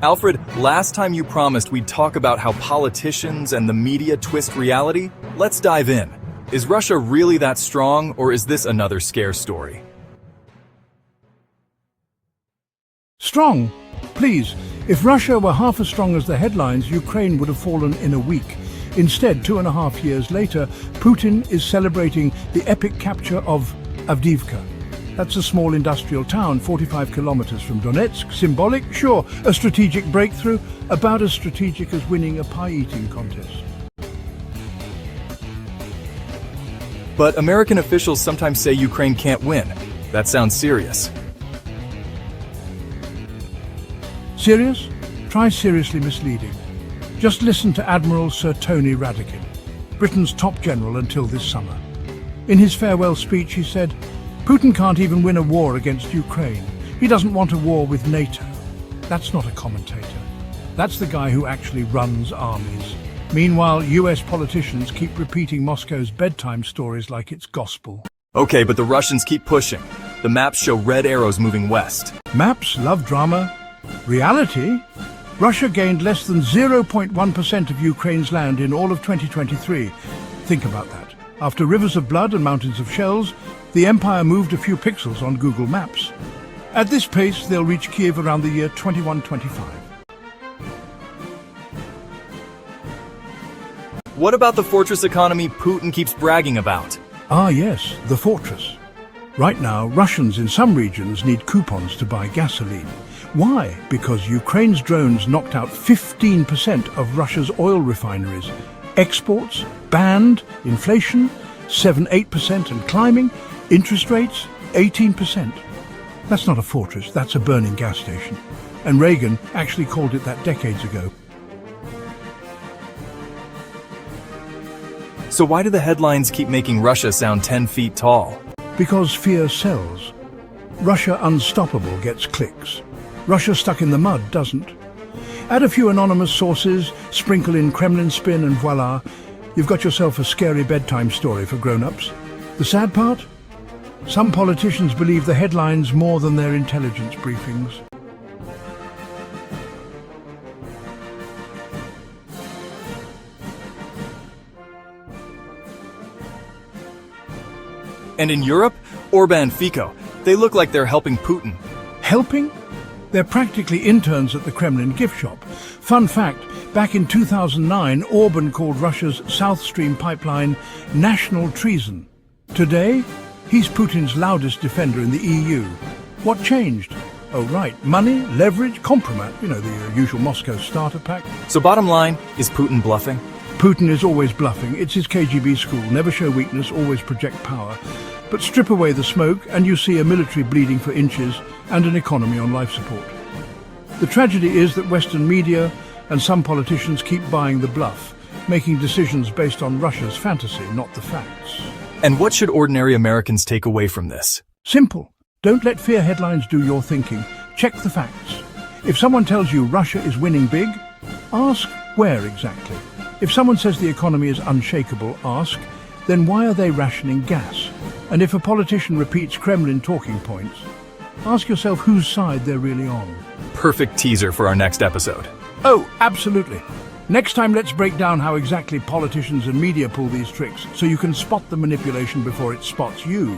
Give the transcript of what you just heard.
Alfred, last time you promised we'd talk about how politicians and the media twist reality. Let's dive in. Is Russia really that strong, or is this another scare story? Strong? Please, if Russia were half as strong as the headlines, Ukraine would have fallen in a week. Instead, 2.5 years later, Putin is celebrating the epic capture of Avdiivka. That's a small industrial town, 45 kilometers from Donetsk. Symbolic? Sure. A strategic breakthrough? About as strategic as winning a pie-eating contest. But American officials sometimes say Ukraine can't win. That sounds serious. Serious? Try seriously misleading. Just listen to Admiral Sir Tony Radakin, Britain's top general until this summer. In his farewell speech, he said, Putin can't even win a war against Ukraine. He doesn't want a war with NATO. That's not a commentator. That's the guy who actually runs armies. Meanwhile, US politicians keep repeating Moscow's bedtime stories like it's gospel. Okay, but the Russians keep pushing. The maps show red arrows moving west. Maps love drama. Reality? Russia gained less than 0.1% of Ukraine's land in all of 2023. Think about that. After rivers of blood and mountains of shells, the empire moved a few pixels on Google Maps. At this pace, they'll reach Kiev around the year 2125. What about the fortress economy Putin keeps bragging about? Ah yes, the fortress. Right now, Russians in some regions need coupons to buy gasoline. Why? Because Ukraine's drones knocked out 15% of Russia's oil refineries. Exports, banned, inflation, 7-8% and climbing, interest rates, 18%. That's not a fortress, that's a burning gas station. And Reagan actually called it that decades ago. So why do the headlines keep making Russia sound 10 feet tall? Because fear sells. Russia unstoppable gets clicks. Russia stuck in the mud doesn't. Add a few anonymous sources, sprinkle in Kremlin spin, and voila, you've got yourself a scary bedtime story for grown-ups. The sad part? Some politicians believe the headlines more than their intelligence briefings. And in Europe, Orban, Fico, they look like they're helping Putin. Helping? They're practically interns at the Kremlin gift shop. Fun fact, back in 2009, Orban called Russia's South Stream pipeline national treason. Today, he's Putin's loudest defender in the EU. What changed? Oh right, money, leverage, compromise, the usual Moscow starter pack. So bottom line, is Putin bluffing? Putin is always bluffing. It's his KGB school. Never show weakness, always project power. But strip away the smoke and you see a military bleeding for inches and an economy on life support. The tragedy is that Western media and some politicians keep buying the bluff, making decisions based on Russia's fantasy, not the facts. And what should ordinary Americans take away from this? Simple. Don't let fear headlines do your thinking. Check the facts. If someone tells you Russia is winning big, ask where exactly. If someone says the economy is unshakable, ask, then why are they rationing gas? And if a politician repeats Kremlin talking points, ask yourself whose side they're really on. Perfect teaser for our next episode. Oh, absolutely. Next time, let's break down how exactly politicians and media pull these tricks so you can spot the manipulation before it spots you.